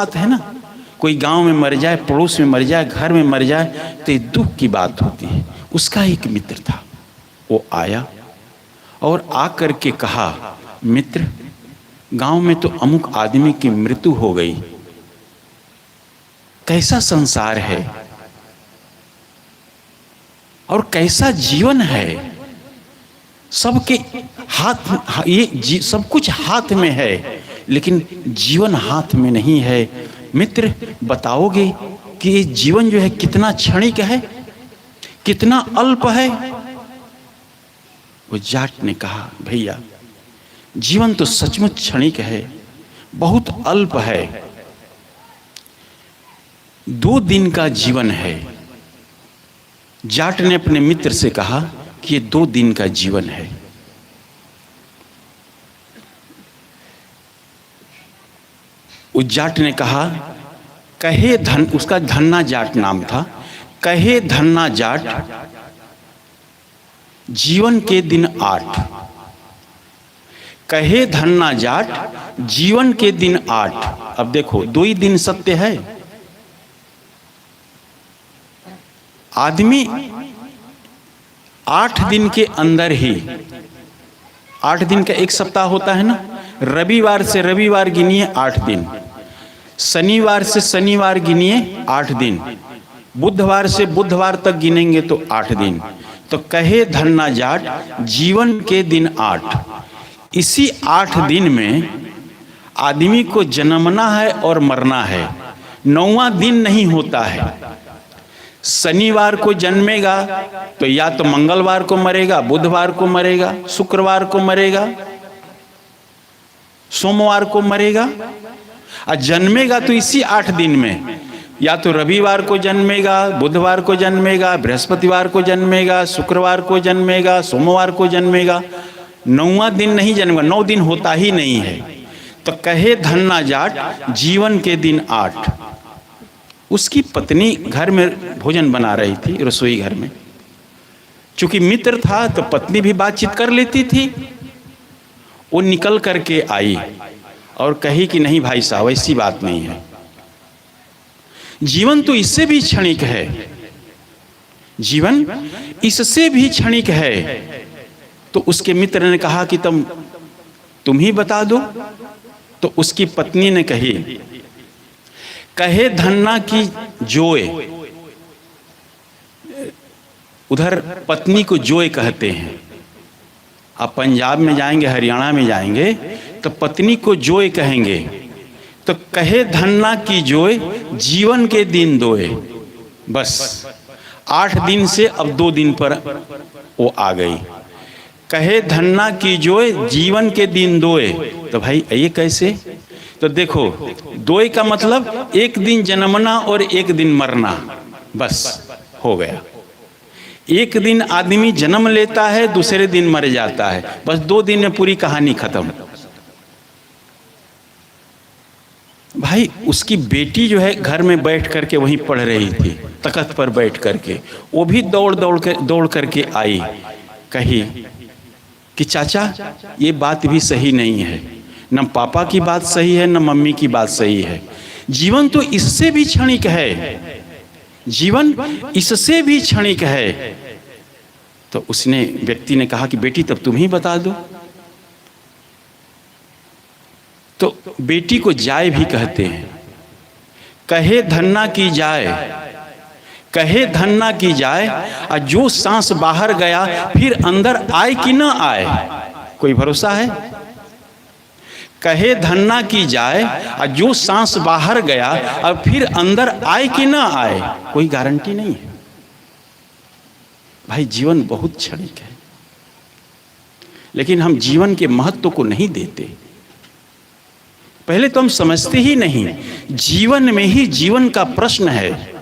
बात है ना, कोई गांव में मर जाए, पड़ोस में मर जाए, घर में मर जाए तो ये दुख की बात होती है। उसका एक मित्र था, वो आया और आकर के कहा, मित्र गांव में तो अमुक आदमी की मृत्यु हो गई, कैसा संसार है और कैसा जीवन है। सबके हाथ ये सब कुछ हाथ में है, लेकिन जीवन हाथ में नहीं है। मित्र बताओगे कि ये जीवन जो है कितना क्षणिक है, कितना अल्प है। वो जाट ने कहा, भैया जीवन तो सचमुच क्षणिक है, बहुत अल्प है, 2 दिन का जीवन है। जाट ने अपने मित्र से कहा कि ये 2 दिन का जीवन है। उस जाट ने कहा, कहे धन, उसका धन्ना जाट नाम था, कहे धन्ना जाट जीवन के दिन 8, कहे धन्ना जाट जीवन के दिन 8। अब देखो 2 ही दिन सत्य है। आदमी 8 दिन के अंदर ही, 8 दिन का एक सप्ताह होता है ना, रविवार से रविवार गिनिए 8 दिन, शनिवार से शनिवार गिनिए 8 दिन, बुधवार से बुधवार तक गिनेंगे तो 8 दिन। तो कहे धन्ना जाट जीवन के दिन 8। इसी 8 दिन में आदमी को जन्मना है और मरना है। 9वां दिन नहीं होता है। शनिवार को जन्मेगा तो या तो मंगलवार को मरेगा, बुधवार को मरेगा, शुक्रवार को मरेगा, सोमवार को मरेगा। और जन्मेगा तो इसी 8 दिन में, या तो रविवार को जन्मेगा, बुधवार को जन्मेगा, बृहस्पतिवार को जन्मेगा, शुक्रवार को जन्मेगा, सोमवार को जन्मेगा। 9वां दिन नहीं जन्मेगा, 9 दिन होता ही नहीं है। तो कहे धन्ना जाट जीवन के दिन 8। उसकी पत्नी घर में भोजन बना रही थी, रसोई घर में। चूंकि मित्र था तो पत्नी भी बातचीत कर लेती थी। वो निकल करके आई और कही कि नहीं भाई साहब, ऐसी बात नहीं है, जीवन तो इससे भी क्षणिक है, जीवन इससे भी क्षणिक है। तो उसके मित्र ने कहा कि तुम ही बता दो। तो उसकी पत्नी ने कही, कहे धन्ना की जोए, उधर पत्नी को जोए कहते हैं। आप पंजाब में जाएंगे, हरियाणा में जाएंगे तो पत्नी को जोए कहेंगे। तो कहे धन्ना की जोए जीवन के दिन दोए। बस 8 दिन से अब 2 दिन पर वो आ गई। कहे धन्ना की जोए जीवन के दिन दोए। तो भाई ये कैसे? तो देखो, दोए का मतलब 1 दिन जन्मना और 1 दिन मरना, बस हो गया। 1 दिन आदमी जन्म लेता है, दूसरे दिन मर जाता है, बस 2 दिन में पूरी कहानी खत्म। भाई उसकी बेटी जो है घर में बैठ करके वहीं पढ़ रही थी, तख्त पर बैठ करके। वो भी दौड़ करके आई, कही कि चाचा ये बात भी सही नहीं है, न पापा की बात सही है, न मम्मी की बात सही है। जीवन तो इससे भी क्षणिक है, जीवन इससे भी क्षणिक है। तो उसने व्यक्ति ने कहा कि बेटी तब तुम ही बता दो। तो बेटी को जाए भी कहते हैं। कहे धन्ना की जाए, कहे धन्ना की जाए, और जो सांस बाहर गया फिर अंदर आए कि ना आए, कोई भरोसा है? कहे धन्ना की जाए, और जो सांस बाहर गया और फिर अंदर आए कि ना आए, कोई गारंटी नहीं है। भाई जीवन बहुत क्षणिक है, लेकिन हम जीवन के महत्व को नहीं देते। पहले तो हम समझते ही नहीं, जीवन में ही जीवन का प्रश्न है।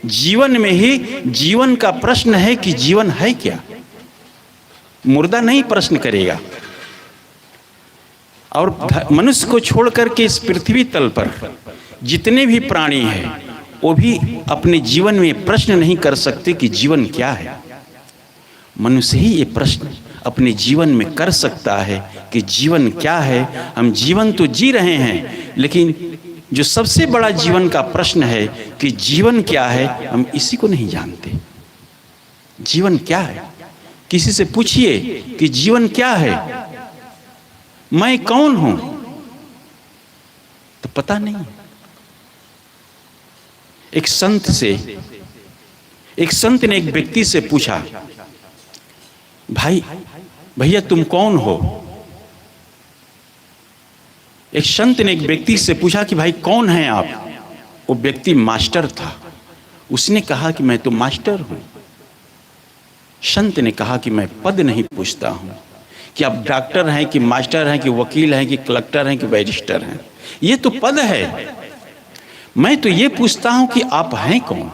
जीवन में ही जीवन का प्रश्न है कि जीवन है क्या। मुर्दा नहीं प्रश्न करेगा। और मनुष्य को छोड़कर के इस पृथ्वी तल पर जितने भी प्राणी हैं, वो भी अपने जीवन में प्रश्न नहीं कर सकते कि जीवन क्या है। मनुष्य ही ये प्रश्न अपने जीवन में कर सकता है कि जीवन क्या है। हम जीवन तो जी रहे हैं, लेकिन जो सबसे बड़ा जीवन का प्रश्न है कि जीवन क्या है, हम इसी को नहीं जानते। जीवन क्या है? किसी से पूछिए कि जीवन क्या है, मैं कौन हूं, तो पता नहीं। एक संत ने एक व्यक्ति से पूछा, भाई भैया तुम कौन हो? एक संत ने एक व्यक्ति से पूछा कि भाई कौन है आप? वो व्यक्ति मास्टर था। उसने कहा कि मैं तो मास्टर हूं। संत ने कहा कि मैं पद नहीं पूछता हूं कि आप डॉक्टर हैं कि मास्टर हैं कि वकील हैं कि कलेक्टर हैं कि बैरिस्टर हैं, ये तो पद है। मैं तो ये पूछता हूं कि आप हैं कौन?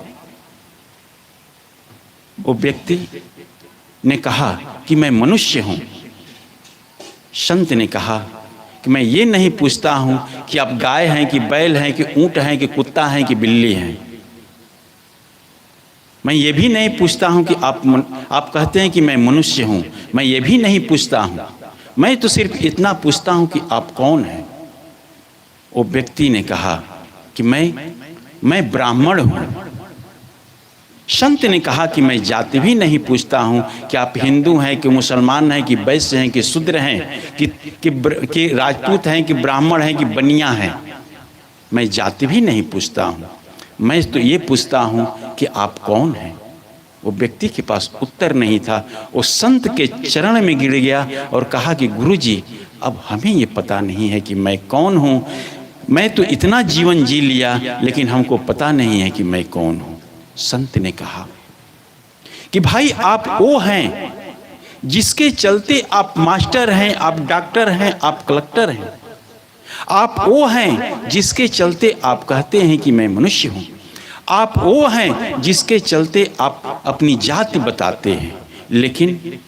वो व्यक्ति ने कहा कि मैं मनुष्य हूं। संत ने कहा कि मैं ये नहीं पूछता हूं कि आप गाय हैं कि बैल हैं कि ऊंट हैं कि कुत्ता हैं कि बिल्ली हैं। मैं ये भी नहीं पूछता हूं कि आप कहते हैं कि मैं मनुष्य हूं, मैं ये भी नहीं पूछता हूं। मैं तो सिर्फ इतना पूछता हूं कि आप कौन हैं। वो व्यक्ति ने कहा कि मैं ब्राह्मण हूं। संत ने कहा कि मैं जाति भी नहीं पूछता हूं कि आप हिंदू हैं कि मुसलमान हैं कि वैश्य हैं कि शूद्र हैं कि राजपूत हैं कि ब्राह्मण हैं कि बनिया हैं। मैं जाति भी नहीं पूछता हूं। मैं तो ये पूछता हूं कि आप कौन हैं। वो व्यक्ति के पास उत्तर नहीं था। वो संत के चरण में गिर गया और कहा कि गुरुजी, अब हमें ये पता नहीं है कि मैं कौन हूं। मैं तो इतना जीवन जी लिया, लेकिन हमको पता नहीं है कि मैं कौन हूं। संत ने कहा कि भाई आप वो हैं जिसके चलते आप मास्टर हैं, आप डॉक्टर हैं, आप कलेक्टर हैं। आप वो हैं जिसके चलते आप कहते हैं कि मैं मनुष्य हूं। आप वो हैं जिसके चलते आप अपनी जाति बताते हैं। लेकिन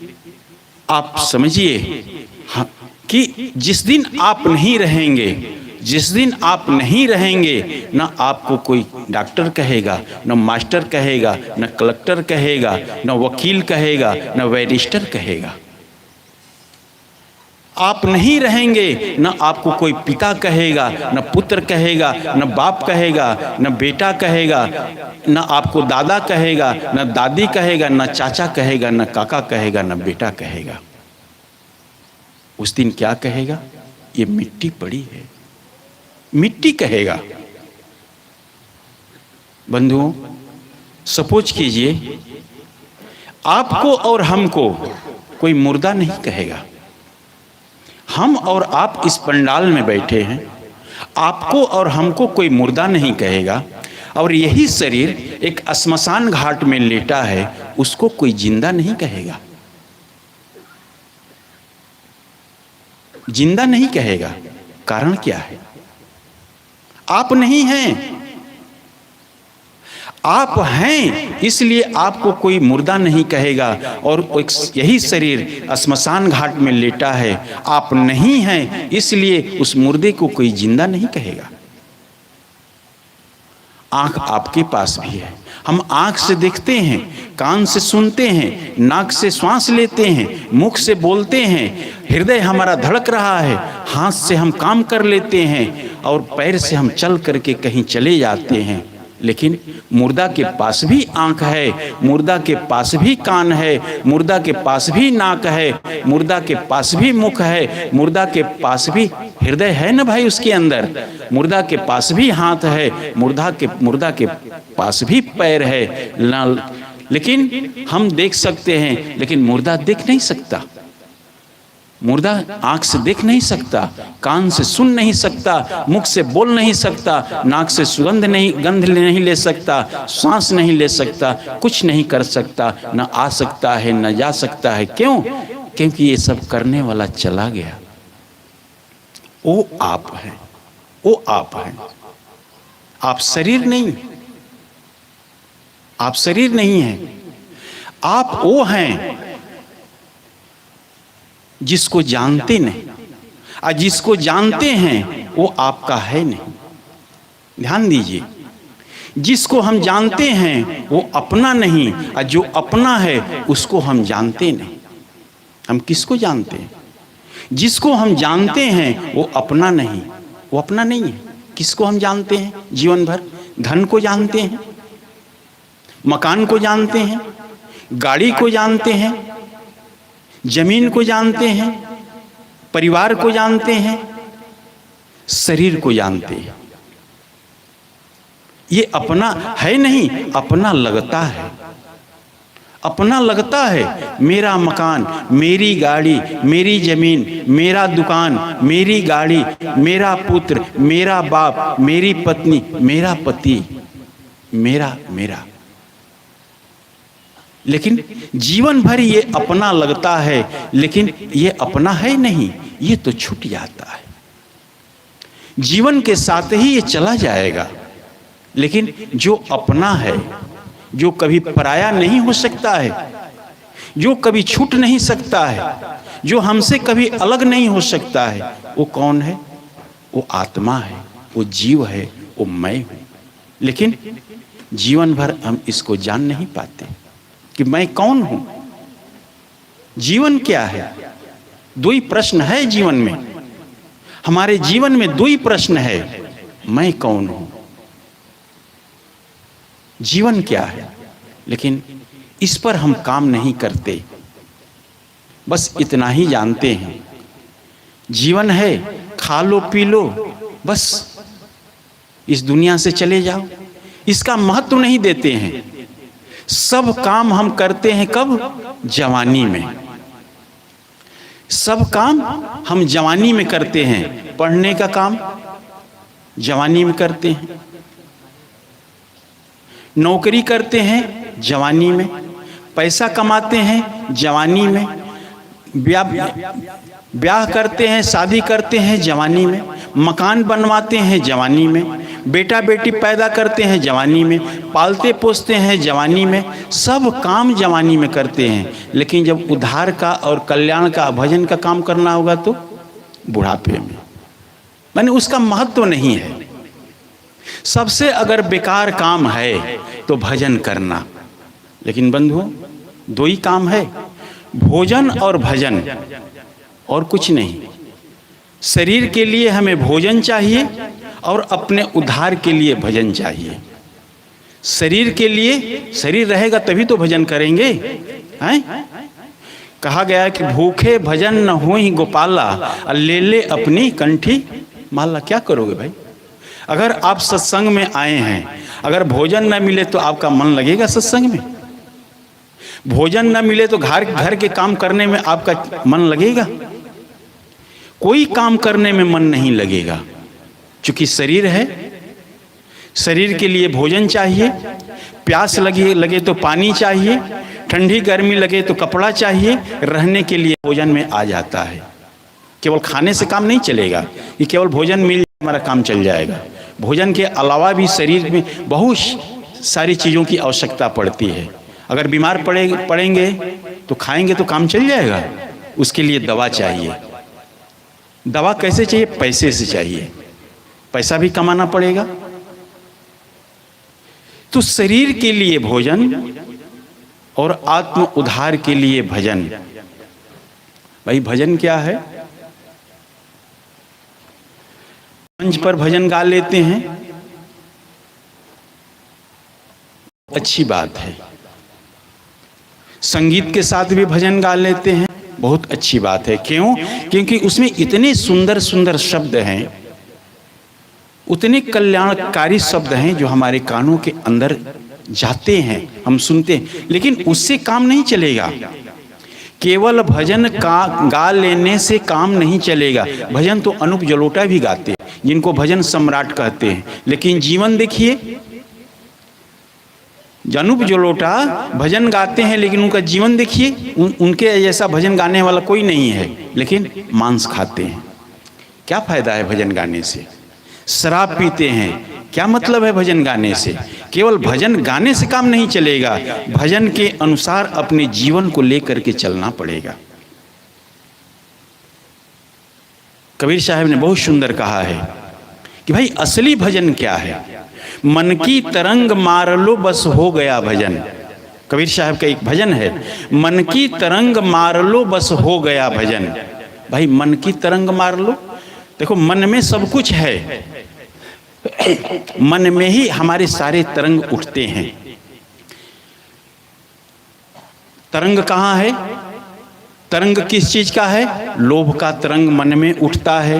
आप समझिए कि जिस दिन आप नहीं रहेंगे, ना आपको कोई डॉक्टर कहेगा, ना मास्टर कहेगा, ना कलेक्टर कहेगा, ना वकील कहेगा, ना बैरिस्टर कहेगा। आप नहीं रहेंगे, ना आपको कोई पिता कहेगा, ना पुत्र कहेगा, ना बाप कहेगा, ना बेटा कहेगा, ना आपको दादा कहेगा, ना दादी कहेगा, ना चाचा कहेगा, ना काका कहेगा, ना बेटा कहेगा। उस दिन क्या कहेगा? ये मिट्टी पड़ी है, मिट्टी कहेगा। बंधुओं, सपोज कीजिए आपको और हमको कोई मुर्दा नहीं कहेगा। हम और आप इस पंडाल में बैठे हैं, आपको और हमको कोई मुर्दा नहीं कहेगा, और यही शरीर एक श्मशान घाट में लेटा है, उसको कोई जिंदा नहीं कहेगा। जिंदा नहीं कहेगा। कारण क्या है? आप नहीं हैं। आप हैं, इसलिए आपको कोई मुर्दा नहीं कहेगा, और यही शरीर श्मशान घाट में लेटा है। आप नहीं हैं, इसलिए उस मुर्दे को कोई जिंदा नहीं कहेगा। आंख आपके पास भी है। हम आंख से देखते हैं, कान से सुनते हैं, नाक से श्वास लेते हैं, मुख से बोलते हैं, हृदय हमारा धड़क रहा है, हाथ से हम काम कर लेते हैं, और पैर से हम चल करके कहीं चले जाते हैं। लेकिन मुर्दा के पास भी आंख है, मुर्दा के पास भी कान है, मुर्दा के पास भी नाक है, मुर्दा के पास भी मुख है, मुर्दा के पास भी हृदय है ना भाई उसके अंदर, मुर्दा के पास भी हाथ है, मुर्दा के पास भी पैर है। लेकिन हम देख सकते हैं, लेकिन मुर्दा देख नहीं सकता। मुर्दा आंख से देख नहीं सकता, कान से सुन नहीं सकता, मुख से बोल नहीं सकता, नाक से गंध नहीं ले सकता, सांस नहीं ले सकता, कुछ नहीं कर सकता, न आ सकता है न जा सकता है। क्यों? क्योंकि ये सब करने वाला चला गया। वो आप है, वो आप है। आप शरीर नहीं, आप शरीर नहीं है। आप वो हैं जिसको जानते नहीं, और जिसको जानते हैं वो आपका है नहीं। ध्यान दीजिए, जिसको हम जानते हैं वो अपना नहीं, और जो अपना है उसको हम जानते नहीं। हम किसको जानते हैं? जिसको हम जानते हैं वो अपना नहीं, वो अपना नहीं है। किसको हम जानते हैं जीवन भर? धन को जानते हैं, मकान को जानते हैं, गाड़ी को जानते हैं, जमीन को जानते हैं, परिवार को जानते हैं, शरीर को जानते हैं। ये अपना है नहीं, अपना लगता है। अपना लगता है, मेरा मकान, मेरी गाड़ी, मेरी जमीन, मेरा दुकान, मेरी गाड़ी, मेरा पुत्र, मेरा बाप, मेरी पत्नी, मेरा पति, मेरा मेरा। लेकिन जीवन भर ये अपना लगता है, लेकिन ये अपना है नहीं, ये तो छूट जाता है। जीवन के साथ ही ये चला जाएगा। लेकिन जो अपना है, जो कभी पराया नहीं हो सकता है, जो कभी छूट नहीं सकता है, जो हमसे कभी अलग नहीं हो सकता है, वो कौन है? वो आत्मा है, वो जीव है, वो मैं हूं। लेकिन जीवन भर हम इसको जान नहीं पाते कि मैं कौन हूं, जीवन क्या है। दो ही प्रश्न है जीवन में, हमारे जीवन में दो ही प्रश्न है, मैं कौन हूं, जीवन क्या है। लेकिन इस पर हम काम नहीं करते, बस इतना ही जानते हैं, जीवन है, खा लो पी लो, बस इस दुनिया से चले जाओ। इसका महत्व नहीं देते हैं। सब काम हम करते हैं कब? जवानी में। सब काम हम जवानी में करते हैं। पढ़ने का काम जवानी में करते हैं, नौकरी करते हैं जवानी में, पैसा कमाते हैं जवानी में, ब्याह करते हैं, शादी करते हैं जवानी में, मकान बनवाते हैं जवानी में, बेटा बेटी पैदा करते हैं जवानी में, पालते पोसते हैं जवानी में, सब काम जवानी में करते हैं। लेकिन जब उद्धार का और कल्याण का, भजन का काम करना होगा तो बुढ़ापे में, माने उसका महत्व नहीं है। सबसे अगर बेकार काम है तो भजन करना। लेकिन बंधुओं, दो ही काम है, भोजन और भजन, और कुछ नहीं। शरीर के लिए हमें भोजन चाहिए और अपने उद्धार के लिए भजन चाहिए। शरीर के लिए, शरीर रहेगा तभी तो भजन करेंगे, हैं? कहा गया है कि भूखे भजन न होई गोपाला, ले ले अपनी कंठी माला। क्या करोगे भाई? अगर आप सत्संग में आए हैं, अगर भोजन न मिले तो आपका मन लगेगा सत्संग में? भोजन न मिले तो घर के काम करने में आपका मन लगेगा? कोई काम करने में मन नहीं लगेगा। क्योंकि शरीर है, शरीर के लिए भोजन चाहिए, प्यास लगे तो पानी चाहिए, ठंडी गर्मी लगे तो कपड़ा चाहिए, रहने के लिए भोजन में आ जाता है। केवल खाने से काम नहीं चलेगा कि केवल भोजन मिल जाए हमारा काम चल जाएगा। भोजन के अलावा भी शरीर में बहुत सारी चीज़ों की आवश्यकता पड़ती है। अगर बीमार पड़ेंगे तो खाएंगे तो काम चल जाएगा? उसके लिए दवा चाहिए। दवा कैसे चाहिए? पैसे से चाहिए, पैसा भी कमाना पड़ेगा। तो शरीर के लिए भोजन और आत्म उद्धार के लिए भजन। भाई भजन क्या है? मंच पर भजन गा लेते हैं, अच्छी बात है। संगीत के साथ भी भजन गा लेते हैं, बहुत अच्छी बात है। क्यों? क्योंकि उसमें इतने सुंदर सुंदर शब्द हैं, उतने कल्याणकारी शब्द हैं जो हमारे कानों के अंदर जाते हैं, हम सुनते हैं। लेकिन उससे काम नहीं चलेगा। केवल भजन का गा लेने से काम नहीं चलेगा। भजन तो अनूप जलोटा भी गाते हैं, जिनको भजन सम्राट कहते हैं। लेकिन जीवन देखिए, अनूप जलोटा भजन गाते हैं, लेकिन उनका जीवन देखिए, उनके जैसा भजन गाने वाला कोई नहीं है। लेकिन मांस खाते हैं, क्या फायदा है भजन गाने से? शराब पीते हैं, क्या मतलब है भजन गाने से? केवल भजन गाने से काम नहीं चलेगा, भजन के अनुसार अपने जीवन को लेकर के चलना पड़ेगा। कबीर साहब ने बहुत सुंदर कहा है कि भाई असली भजन क्या है? मन की तरंग मार लो बस हो गया भजन। कबीर साहब का एक भजन है, मन की तरंग मार लो बस हो गया भजन। भाई मन की तरंग मार लो। देखो मन में सब कुछ है, मन में ही हमारे सारे तरंग उठते हैं। तरंग कहाँ है? तरंग किस चीज का है? लोभ का तरंग मन में उठता है,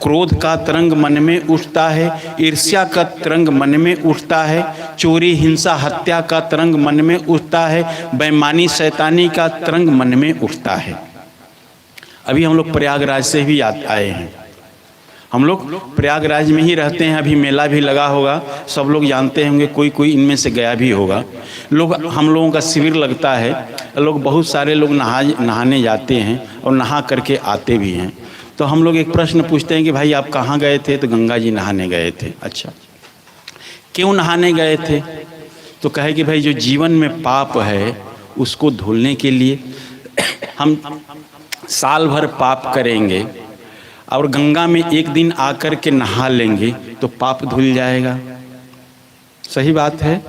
क्रोध का तरंग मन में उठता है, ईर्ष्या का तरंग मन में उठता है, चोरी हिंसा हत्या का तरंग मन में उठता है, बेईमानी शैतानी का तरंग मन में उठता है। अभी हम लोग प्रयागराज से भी आए हैं, हम लोग प्रयागराज में ही रहते हैं, अभी मेला भी लगा होगा, सब लोग जानते होंगे, कोई इनमें से गया भी होगा। हम लोगों का शिविर लगता है, लोग बहुत सारे लोग नहाने जाते हैं और नहा करके आते भी हैं। तो हम लोग एक प्रश्न पूछते हैं कि भाई आप कहाँ गए थे? तो गंगा जी नहाने गए थे। अच्छा, क्यों नहाने गए थे? तो कहे कि भाई जो जीवन में पाप है उसको धुलने के लिए हम साल भर पाप करेंगे और गंगा में एक दिन आकर के नहा लेंगे तो पाप धुल जाएगा। सही बात है।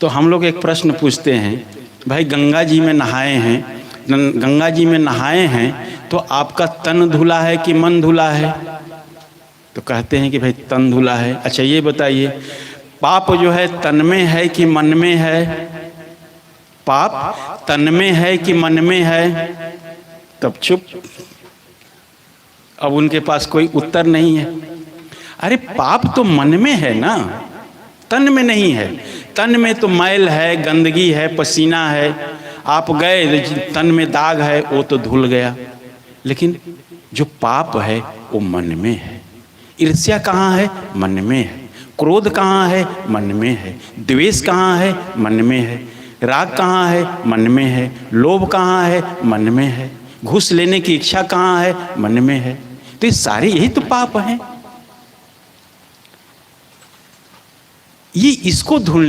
तो हम लोग एक प्रश्न पूछते हैं, भाई गंगा जी में नहाए हैं तो आपका तन धुला है कि मन धुला है? तो कहते हैं कि भाई तन धुला है। अच्छा ये बताइए, पाप जो है तन में है कि मन में है? पाप तन में है कि मन में है? तब चुप, अब उनके पास कोई उत्तर नहीं है। अरे पाप तो मन में है ना, तन में नहीं है। तन में तो मैल है, गंदगी है, पसीना है, आप गए तन में दाग है, वो तो धुल गया। लेकिन जो पाप है वो मन में है। ईर्ष्या कहाँ है? मन में है। क्रोध कहाँ है? मन में है। द्वेष कहाँ है? मन में है। राग कहाँ है? मन में है। लोभ कहाँ है? मन में है। घूस लेने की इच्छा कहाँ है? मन में है। तो ये सारे यही तो पाप हैं। ये इसको धुलने